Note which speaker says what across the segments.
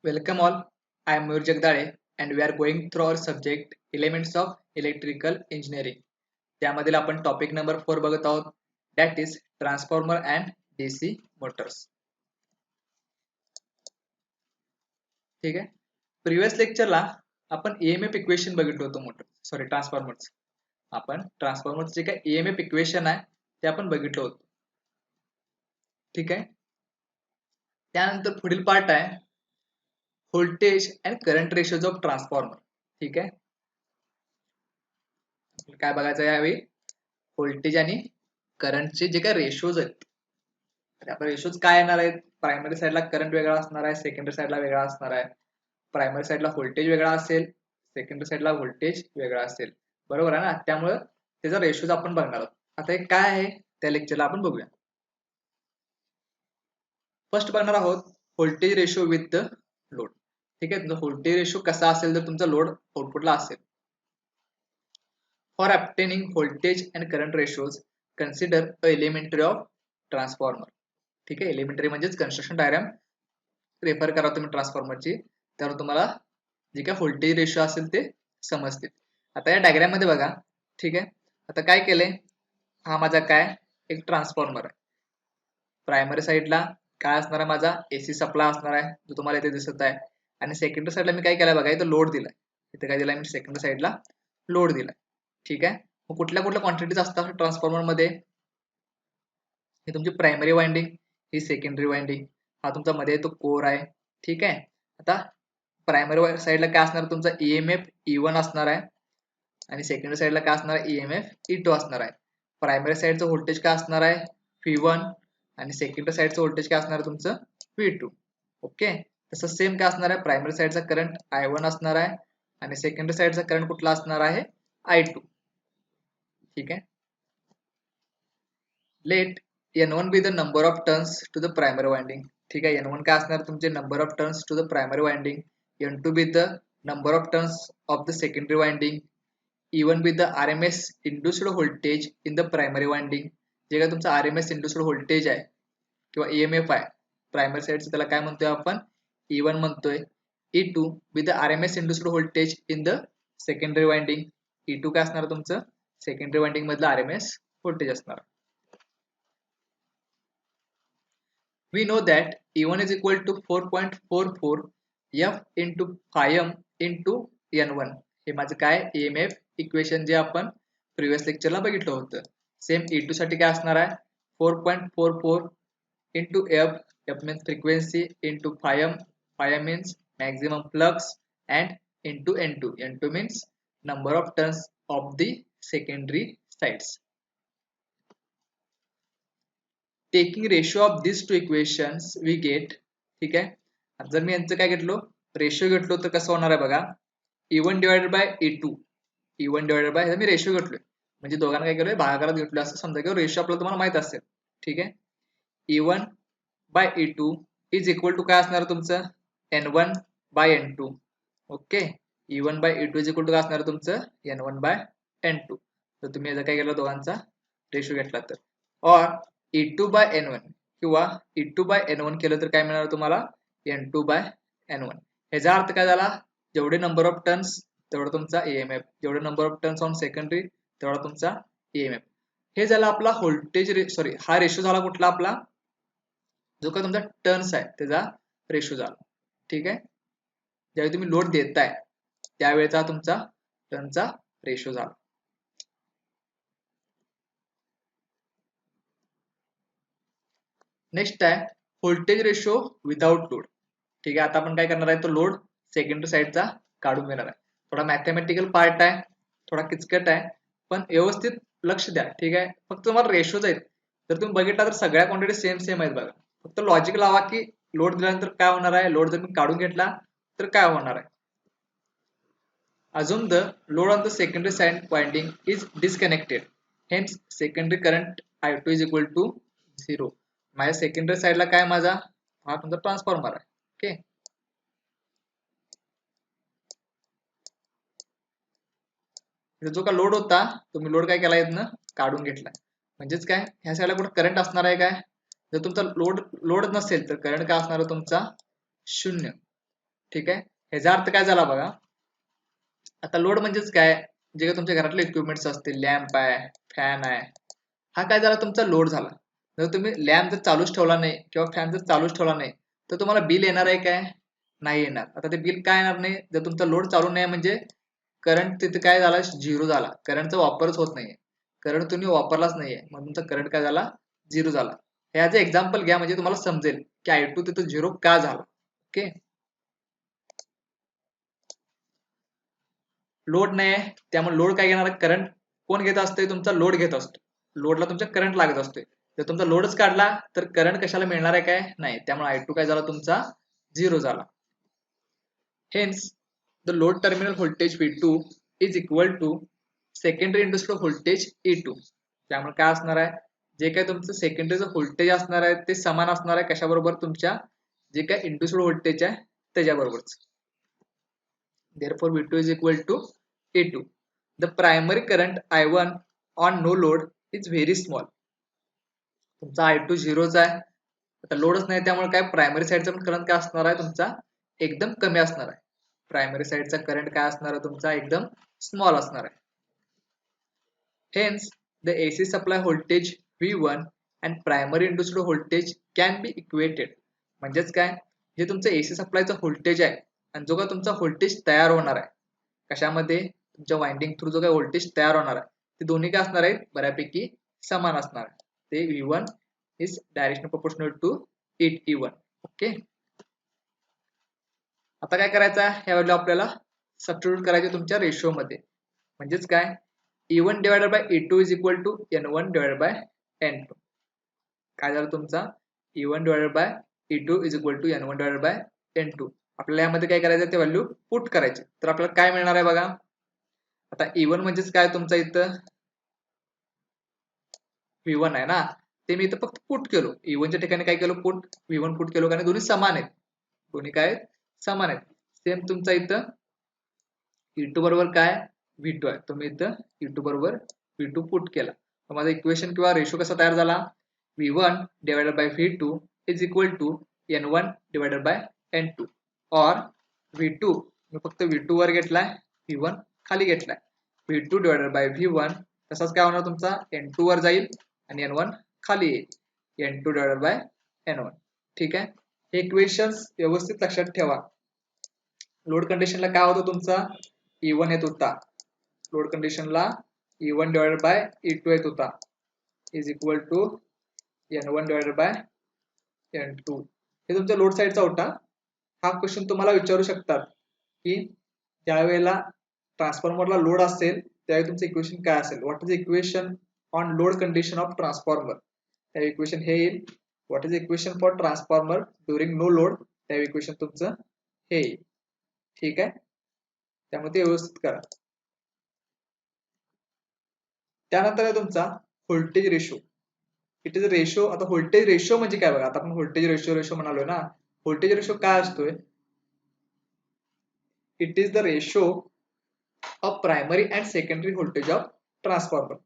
Speaker 1: Welcome all. I am Muyur Jagdale and we are going through our subject Elements of Electrical Engineering. त्यामधील आपण topic number 4 बघत आहोत. That is transformer and DC Motors. ठीक आहे. Previous लेक्चरला आपण EMF equation बघितलं होतं ट्रान्सफॉर्मरचं. आपण ट्रान्सफॉर्मरचं जे काही EMF इक्वेशन आहे ते आपण बघितलं होतं. ठीक आहे. त्यानंतर पुढील पार्ट आहे voltage and current ratios of transformer. ठीक आहे. काय बघायचं यावेळी व्होल्टेज आणि करंटचे जे काही रेशोज आहेत. आपले रेशोज काय येणार आहेत? प्रायमरी साईडला करंट वेगळा असणार आहे, सेकंडरी साईडला वेगळा असणार आहे. प्रायमरी साईडला व्होल्टेज वेगळा असेल, सेकंडरी साईडला व्होल्टेज वेगळा असेल. बरोबर आहे ना? त्यामुळे त्याचा रेशोज आपण बघणार आहोत. आता हे काय आहे त्या लेक्चरला आपण बघूया. फर्स्ट बघणार आहोत voltage ratio with the load. ठीक आहे. तुमचा व्होल्टेज रेशो कसा असेल तर तुमचा लोड आउटपुटला असेल. For obtaining voltage and current ratios, consider a elementary of transformer. ठीक आहे. एलिमेंटरी म्हणजेच कन्स्ट्रक्शन डायग्राम रेफर करा तुम्ही ट्रान्सफॉर्मरची, तर तुम्हाला जे काय व्होल्टेज रेशो असेल ते समजतील. आता या डायग्राम मध्ये बघा. ठीक आहे. आता काय केलंय, हा माझा काय एक ट्रान्सफॉर्मर आहे. प्रायमरी साईडला काय असणार आहे, माझा AC सप्लाय असणार आहे जो तुम्हाला इथे दिसत आहे. आणि सेकंडरी साईडला मी काय केलंय बघा, इथं लोड दिलाय. इथे काय दिलाय मी सेकंडरी साईडला लोड दिलाय. ठीक आहे. मग कुठल्या क्वांटिटीज असतात ट्रान्सफॉर्मर मध्ये? हे तुमची प्रायमरी वाइंडिंग, ही सेकंडरी वाइंडिंग, हा तुमचा मध्ये तो कोर आहे. ठीक आहे. आता प्रायमरी साईडला काय असणार, तुमचा EMF E1 असणार आहे आणि सेकंडरी साईडला काय असणार आहे, EMF E2 असणार आहे. प्रायमरी साईडचं व्होल्टेज काय असणार आहे, V1, आणि सेकंडरी साईडचं व्होल्टेज काय असणार आहे तुमचं V2. ओके. तसं सेम काय असणार आहे, प्रायमरी साईडचा करंट I1 असणार आहे आणि सेकंडरी साईडचा करंट कुठला असणार आहे, I2. ठीक आहे. Let N1 be the number of turns to the primary winding. ठीक आहे. N1 काय असणार तुमचे number of turns to the primary winding. N2 be the number of turns of the secondary winding. E1 be the RMS induced voltage in the primary winding. जे काय तुमचा RMS induced voltage आहे किंवा EMF आहे primary साईडचं, त्याला काय म्हणतोय आपण, E1 म्हणतोय. E2 B the RMS induced voltage in the secondary winding. E2 काय असणार तुमचं सेकंडरी वाइंडिंग मधलं RMS व्होल्टेज असणार. We know that E1 is equal to 4.44 F into phi m into N1. हे माझं काय EMF इक्वेशन जे आपण प्रिव्हियस लेक्चरला बघितलं होतं. सेम E2 साठी काय असणार आहे, 4.44 into F, F means frequency, into phi m means maximum flux, and into N2. N2 means number of turns of the secondary sides. Taking ratio of this two equations we get. ठीक आहे. जर मी यांचं काय घेतलो, ratio घेतलो, तर कसं होणार आहे बघा, E1 divided by E2. E1 divided by, मी रेशो घेतलोय म्हणजे दोघांना काय केलोय, भागाकारात घेतलोय असं समजा, किंवा रेशो आपल्याला तुम्हाला माहित असेल. ठीक आहे. E1 by E2 is equal to काय असणार तुमचं N1 by N2. Okay. E1 by E2 is equal to काय असणार तुमचं N1 बाय N2. तर तुम्ही याचा काय केलं, दोघांचा रेशो घेतला तर, और E2 बाय N1 किंवा E2 बाय N1 केलं तर काय मिळणार तुम्हाला, N2 बाय N1. ह्याचा अर्थ काय झाला, जेवढे नंबर ऑफ टर्न्स तेवढा तुमचा EMF, जेवढे number of turns on secondary तेवढा तुमचा EMF. हे झाला आपला व्होल्टेज हा रेशो झाला कुठला, आपला जो काय तुमचा टर्न्स आहे त्याचा रेशो झाला. ठीक आहे. ज्यावेळी तुम्ही लोड देताय त्यावेळेचा तुमचा टर्नचा रेशो झाला. नेक्स्ट आहे व्होल्टेज रेशो विदाउट लोड. ठीक आहे. आता आपण काय करणार आहे, तो लोड सेकंडरी साईडचा काढून घेणार आहे. थोडा मॅथमॅटिकल पार्ट आहे, थोडा किचकट आहे, पण व्यवस्थित लक्ष द्या. ठीक आहे. फक्त तुम्हाला रेशोज आहेत, जर तुम्ही बघितला तर सगळ्या क्वांटिटी सेम आहेत बघा. फक्त लॉजिक लावा की लोड दिल्यानंतर काय होणार आहे, लोड जर मी काढून घेतला तर काय होणार आहे. Assume the load on the secondary side winding is disconnected. Hence, secondary current I2 is equal to 0. माझ्या सेकंडरी साईडला काय, माझा हा तुमचा ट्रान्सफॉर्मर आहे. ओके. जो का लोड होता तुम्ही लोड काय केला, इथनं काढून घेतला. म्हणजेच काय, ह्या साईडला कुठे करंट असणार आहे काय, जर तुमचा लोड नसेल तर करंट काय असणार आहे तुमचा 0. ठीक आहे. ह्याचा अर्थ काय झाला बघा. आता लोड म्हणजेच काय, जे काही तुमच्या घरातले इक्विपमेंट्स असतील, लॅम्प आहे, फॅन आहे, हा काय झाला तुमचा लोड झाला. जर तुम्ही लॅम्प जर चालूच ठेवला नाही किंवा फॅन जर चालूच ठेवला नाही तर तुम्हाला बिल येणार आहे काय, नाही येणार. आता ते बिल काय येणार नाही, जर तुमचा लोड चालू नाही म्हणजे करंट तिथे काय झाला, झिरो झाला. करंटचा वापरच होत नाहीये, करंट तुम्ही वापरलाच नाहीये, मग तुमचा करंट काय झाला, झिरो झाला. ह्याचं एक्झाम्पल घ्या म्हणजे तुम्हाला समजेल की I2 तिथं झिरो का झाला. ओके. लोड नाही आहे त्यामुळे लोड काय घेणार, करंट कोण घेत असते, तुमचा लोड घेत असतो. लोडला तुमचा करंट लागत असतोय. जर तुमचा लोडच काढला तर करंट कशाला मिळणार आहे काय, नाही. त्यामुळे I2 काय झाला तुमचा, झिरो झाला. Hence, the load terminal voltage V2 is equal to secondary induced voltage E2. त्यामुळे काय असणार आहे, जे काही तुमचं सेकंडरीचं व्होल्टेज असणार आहे ते समान असणार आहे कशाबरोबर, तुमच्या जे काही इंड्युस्ड व्होल्टेज आहे त्याच्याबरोबरच. Therefore, V2 is equal to E2. The primary current I1 on no load is very small. तुमचा I2 झिरोच आहे, आता लोडच नाही त्यामुळे काय प्रायमरी साईडचा पण करंट काय असणार आहे तुमचा, एकदम कमी असणार आहे. प्रायमरी साईडचा करंट काय असणार आहे तुमचा, एकदम स्मॉल असणार आहे. Hence, the AC supply voltage V1 and primary induced voltage can be equated. म्हणजेच काय, जे तुमचं AC सप्लायचं व्होल्टेज आहे आणि जो काय तुमचा व्होल्टेज तयार होणार आहे कशामध्ये, तुमच्या वाइंडिंग थ्रू जो काय व्होल्टेज तयार होणार आहे ते दोन्ही काय असणार आहेत, बऱ्यापैकी समान असणार आहे. ते V1 is direction proportional to it E1. Okay. आता काय करायचं आहे, या व्हॅल्यू आपल्याला सबस्टिट्यूट करायचे तुमच्या रेशो मध्ये. म्हणजेच काय, E1 divided by E2 is equal to N1 divided by N2. काय झालं तुमचा, E1 divided by E2 is equal to N1 divided by N2. आपल्याला यामध्ये काय करायचं, ते व्हॅल्यू पुट करायचे. तर आपल्याला काय मिळणार आहे बघा. आता E1 म्हणजेच काय तुमचा, इथं V1 आहे ना, ते मी इथं फक्त पुट केलो. E1 च्या ठिकाणी काय केलं, पुट V1 पुट केलो, कारण दोन्ही समान आहेत. दोन्ही काय समान आहेत. सेम तुमचा इथं E2 बरोबर काय, V2 आहे, तुम्ही इथं E2 बरोबर V2 पुट केला. तर माझा इक्वेशन किंवा रेशो कसा तयार झाला, V1 divided by V2 is equal to N1 divided by N2. और V2 मी फक्त V2 वर घेतलाय, V1 खाली घेतलाय. V2 divided by V1 तसाच काय होणार तुमचा, N2 वर जाईल आणि N1 खाली येईल, N2 divided by N1. ठीक आहे. हे इक्वेशन्स व्यवस्थित लक्षात ठेवा. लोड कंडिशनला काय होतं तुमचा, E1 येत होता. लोड कंडिशनला E1 divided by E2 येत होता, is equal to N1 divided by N2. हे तुमच्या लोड साईडचा होता. हा क्वेश्चन तुम्हाला विचारू शकतात की ज्या वेळेला ट्रान्सफॉर्मरला लोड असेल त्यावेळी तुमचं इक्वेशन काय असेल, what is equation on load condition of transformer. त्या इक्वेशन हे येईल. What is equation for transformer during no load, त्या इक्वेशन तुमचं हे येईल. ठीक आहे. त्यामुळे ते व्यवस्थित करा. त्यानंतर आहे तुमचा voltage ratio. It is ratio. आता व्होल्टेज रेशो म्हणजे काय बघा, आता आपण व्होल्टेज रेशो म्हणालोय ना. व्होल्टेज रेशो काय असतोय, it is the ratio of primary and secondary voltage of transformer.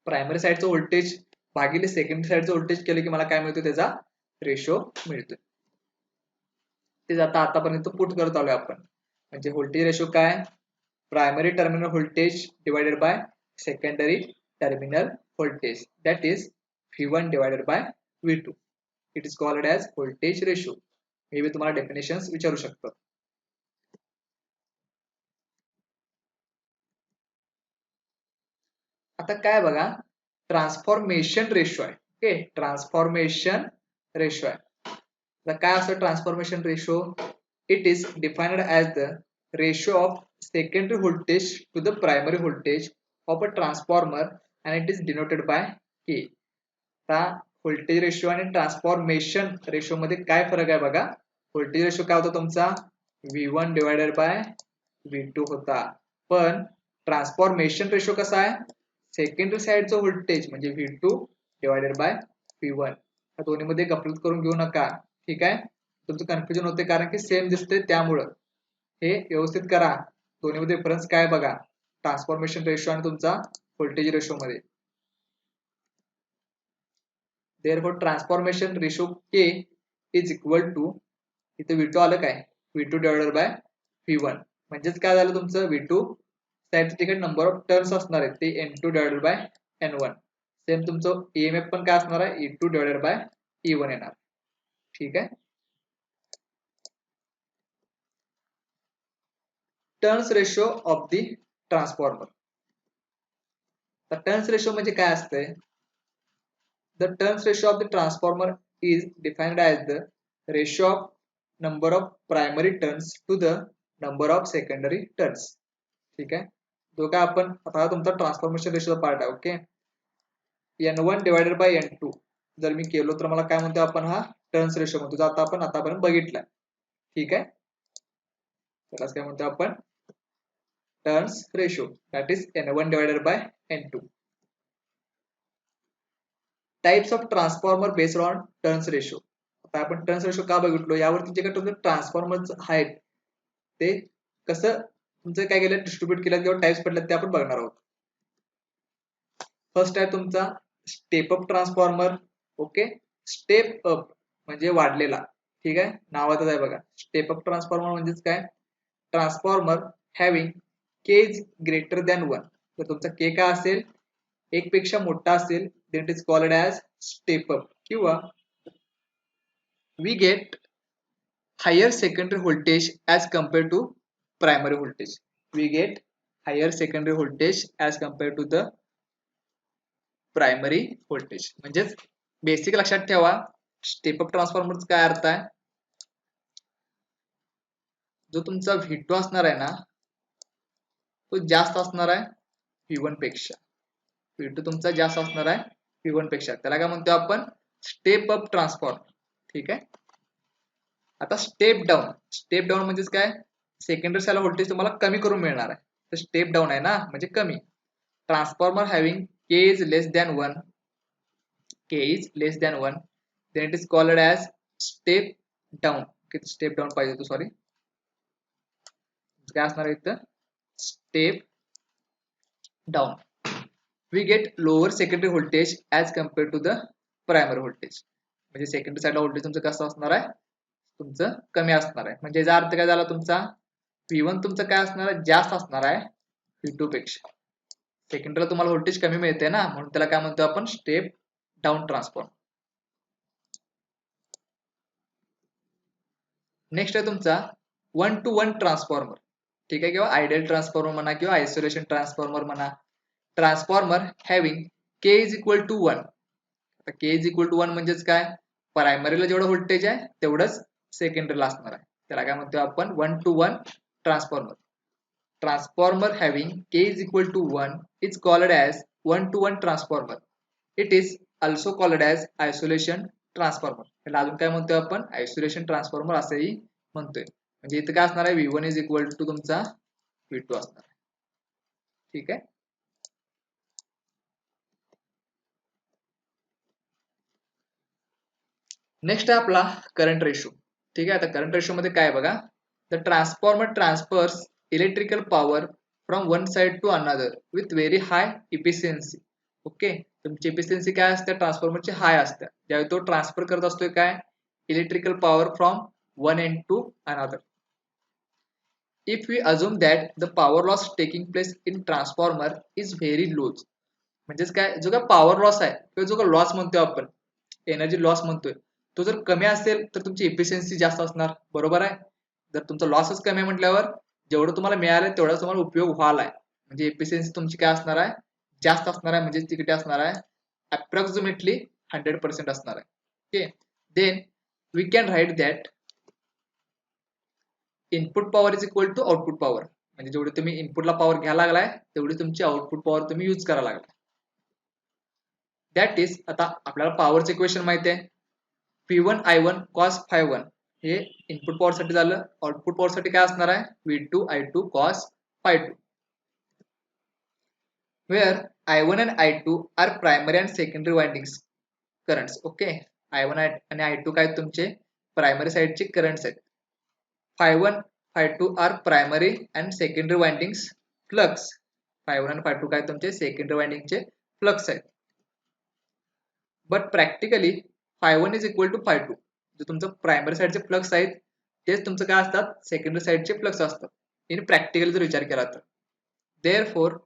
Speaker 1: Primary साईडचं व्होल्टेज भागिले सेकंडरी साईडचं व्होल्टेज केलं की मला काय मिळतो, त्याचा रेशो मिळतोय. ते आता आतापर्यंत पुट करत आलोय आपण. म्हणजे व्होल्टेज रेशो काय, primary terminal voltage divided by secondary terminal voltage, that is V1 divided by V2. It is called as voltage ratio. May be तुम्हाला डेफिनेशन्स विचारू शकतात. आता काय बघा, ट्रान्सफॉर्मेशन रेशो आहे. ओके, ट्रान्सफॉर्मेशन रेशो आहे. आता काय असतं transformation ratio, it is defined as the ratio of secondary voltage to the primary voltage of a transformer and it is denoted by K. आता व्होल्टेज रेशो आणि transformation ratio मध्ये काय फरक आहे बघा. व्होल्टेज रेशो काय होता तुमचा, V1 डिवाइडेड बाय V2 होता. पण ट्रान्सफॉर्मेशन रेशो कसा आहे, सेकंडरी साइडचं व्होल्टेज म्हणजे V2 डिवाइडेड बाय V1. या दोन्ही मध्ये गफलत करून घेऊ नका. ठीक आहे, तुमचं कन्फ्युजन होते कारण की सेम दिसते, त्यामुळं हे व्यवस्थित करा. दोन्ही मध्ये डिफरन्स काय बघा, ट्रान्सफॉर्मेशन रेशो आणि तुमचा व्होल्टेज रेशो मध्ये. Therefore transformation ratio K is equal to, इथे V2 आलं काय, V2 डिवायडेड बाय V1 म्हणजेच काय झालं तुमचं V2 साईडचं तिकडे नंबर ऑफ टर्न्स असणार आहेत ते N2 divided by N1. Same तुमचं EMF पण काय असणार आहे E2 डिवायडेड बाय E1 येणार. ठीक आहे. Turns ratio of the transformer. तर टर्न्स रेशो म्हणजे काय असते? The turns ratio of the transformer is defined as the ratio of number of primary turns to the number of secondary turns. ठीक आहे. जो काय आपण आता तुमचा ट्रान्सफॉर्मेशन रेशोचा पार्ट आहे. Okay. N1 divided by N2 जर मी केलो तर मला काय म्हणतो आपण हा टर्न्स रेशो म्हणतो, जो आता आपण आतापर्यंत बघितलाय. ठीक आहे. त्यालाच काय म्हणतो आपण turns ratio, that is N1 divided by N2. Types of transformer based on turns ratio. आता आपण टर्न्स रेशो का बघितलो, यावरती जे काही तुमचं ट्रान्सफॉर्मर आहेत ते कसं तुमचं काय केलं डिस्ट्रीब्यूट केलं किंवा टाइप्स पडले ते आपण बघणार आहोत. फर्स्ट आहे तुमचा step up transformer. Okay. Step up म्हणजे वाढलेला. ठीक आहे. नावातच आहे बघा. स्टेप अप ट्रान्सफॉर्मर म्हणजेच काय, transformer having K is greater than 1. तर तुमचा के काय असेल, एक पेक्षा मोठा असेल, then it is called as step up. किंवा we get higher secondary voltage as compared to primary voltage. We get higher secondary voltage as compared to the primary voltage. म्हणजेच बेसिक लक्षात ठेवा, स्टेप अप ट्रान्सफॉर्मरचा काय अर्थ आहे, जो तुमचा V2 असणार आहे ना तो जास्त असणार आहे V1 पेक्षा. V2 तुमचा जास्त असणार आहे V1 पेक्षा. त्याला काय म्हणतो आपण स्टेप अप ट्रान्सफॉर्मर. ठीक आहे. आता स्टेप डाऊन म्हणजेच काय, सेकंडरी साईडला व्होल्टेज तुम्हाला कमी करून मिळणार आहे. तर स्टेप डाऊन आहे ना म्हणजे कमी. Transformer having K is less than 1, then it is called as step down. Step down पाहिजे तो, सॉरी, काय असणार आहे इथं step down. We get lower secondary voltage as compared to the primary voltage. म्हणजे सेकंडरी साईडला व्होल्टेज तुमचं कसं असणार आहे, तुमचं कमी असणार आहे. म्हणजे याचा अर्थ काय झाला, तुमचा V1 तुमचं काय असणार आहे, जास्त असणार आहे V2 पेक्षा. सेकंडरीला तुम्हाला व्होल्टेज कमी मिळते ना, म्हणून त्याला काय म्हणतो आपण स्टेप डाऊन ट्रान्सफॉर्मर. नेक्स्ट आहे तुमचा 1 to 1 ट्रान्सफॉर्मर. ठीक आहे. किंवा आयडियल ट्रान्सफॉर्मर म्हणा किंवा आयसोलेशन ट्रान्सफॉर्मर म्हणा. Transformer having K is equal to 1. आता के इज इक्वल टू 1 म्हणजेच काय, प्रायमरीला जेवढं व्होल्टेज आहे तेवढंच सेकंडरीला असणार आहे. त्याला काय म्हणतो आपण 1 to 1 transformer. Transformer having K is equal to 1 is called as 1 to 1 transformer. It is also called as isolation transformer. त्याला अजून काय म्हणतोय आपण आयसोलेशन ट्रान्सफॉर्मर असंही म्हणतोय. म्हणजे इथं काय असणार आहे, V1 इज इक्वल टू तुमचा V2 असणार आहे. ठीक आहे. नेक्स्ट आहे आपला करंट रेशो. ठीक आहे. आता करंट रेशो मध्ये काय बघा, the transformer transfers electrical power from one side to another with very high efficiency. Okay. तुमची इफिशियन्सी काय असते ट्रान्सफॉर्मरची, हाय असते. ज्यावेळी तो ट्रान्सफर करत असतोय काय electrical power from one end to another. If we assume that the power loss taking place in transformer is very low, म्हणजेच काय, जो काय पॉवर लॉस आहे किंवा जो काय लॉस म्हणतोय आपण एनर्जी लॉस म्हणतोय, तो जर कमी असेल तर तुमची एफिशियन्सी जास्त असणार. बरोबर आहे. जर तुमचा लॉसच कमी आहे म्हटल्यावर जेवढं तुम्हाला मिळालंय तेवढा तुम्हाला उपयोग व्हायला आहे, म्हणजे एफिशियन्सी तुमची काय असणार आहे, जास्त असणार आहे. म्हणजे ती किती असणार आहे, अप्रॉक्सिमेटली 100% असणार आहे. Okay. Then we can write that input power is equal to output power. म्हणजे जेवढी तुम्ही इनपुटला पॉवर घ्यायला लागलाय तेवढी तुमची आउटपुट पॉवर तुम्ही यूज करायला लागलाय. दॅट इज, आता आपल्याला पॉवरचे इक्वेशन माहिती आहे, P1 I1 cos phi1 हे इनपुट पॉवर साठी झालं. आउटपुट पॉवर साठी काय असणार आहे, V2 I2 cos phi2, where I1 and I2 are primary and secondary windings currents. Okay. I1 आणि I2 काय तुमचे प्रायमरी साइडचे करंट्स आहेत. Phi1 Phi2 are primary and secondary windings flux. Phi1 आणि Phi2 काय तुमचे सेकंडरी वाइंडिंगचे फ्लक्स आहेत. But practically Phi1 is equal to Phi2. जो तुमचं प्रायमरी साइडचे फ्लक्स आहेत तेच तुमचं काय असतात सेकंडरी साईडचे फ्लक्स असतात इन प्रॅक्टिकल जर विचार केला तर. Therefore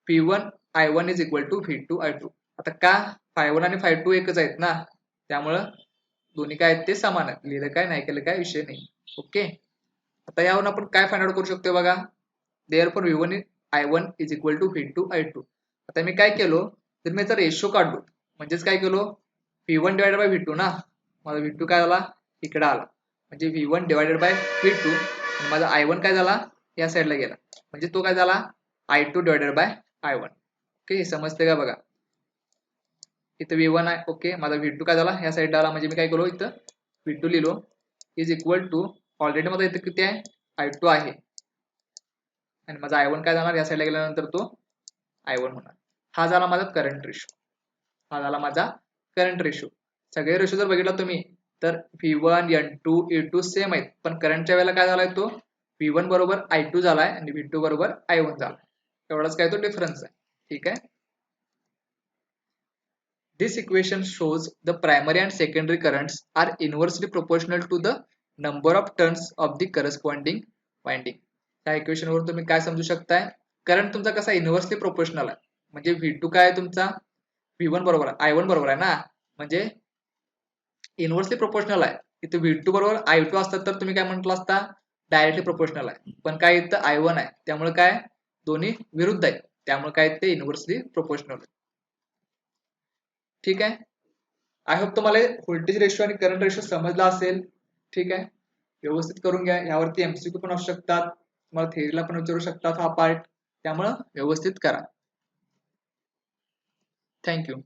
Speaker 1: P1 I1 is equal to V2 I2. आता का Φ1 आणि Φ2 एकच आहेत ना, त्यामुळं दोन्ही काय आहेत ते समान आहेत. लिहिलं काय नाही केलं काय विषय नाही. ओके, आता यावरून आपण काय फाइंड आउट करू शकतो बघा. Therefore V1 I1 is equal to V2 I2. आता मी काय केलो तर मी याचा रेशो काढलो, म्हणजेच काय केलो V1 डिवायडेड बाय V2 ना, माझा V2 काय झाला इकडे आला, म्हणजे V1 डिवायडेड बाय V2 आणि माझा I1 काय झाला या साईडला गेला, म्हणजे तो काय झाला I2 divided by I1. Okay, समजते का बघा. इथं V1 आहे, ओके, माझा V2 काय झाला या साईडला आला, म्हणजे मी काय केलो इथं V2 लिहिलो इज इक्वल टू, ऑलरेडी माझा इथं किती आहे I2 आहे आणि माझा I1 काय जाणार या साईडला गेल्यानंतर तो I1 होणार. हा झाला माझा करंट रेशो, हा झाला माझा करंट रेशो. सगळे रेशो जर बघितला तुम्ही तर V1 N2 E2 सेम आहेत, पण करंटच्या वेळेला काय झालाय तो V1 बरोबर I2 झालाय आणि V2 बरोबर I1 झालाय, एवढाच काय तो डिफरन्स आहे. ठीक आहे. This equation shows the primary and secondary currents are inversely proportional to the number of turns of the corresponding winding. त्या इक्वेशन वरून तुम्ही काय समजू शकताय, करंट तुमचा कसा इन्व्हर्सली प्रोपोर्शनल आहे, म्हणजे V2 काय तुमचा V1 बरोबर आहे I1 बरोबर आहे ना, म्हणजे इन्व्हर्सली प्रोपोर्शनल आहे. इथे V2 बरोबर I2 असतात तर तुम्ही काय म्हटलं असता डायरेक्टली प्रोपोर्शनल आहे, पण काय इथं I1 आहे त्यामुळे काय दोन्ही विरुद्ध आहेत, त्यामुळे काय ते इन्व्हर्सली प्रोपोर्शनल आहे. ठीक आहे. आय होप तुम्हाला व्होल्टेज रेशो आणि करंट रेशो समजला असेल. ठीक आहे, व्यवस्थित करून घ्या. यावरती MCQ पण असू शकतात, तुम्हाला थेअरीला पण विचारू शकतात हा पार्ट, त्यामुळे व्यवस्थित करा. थँक्यू.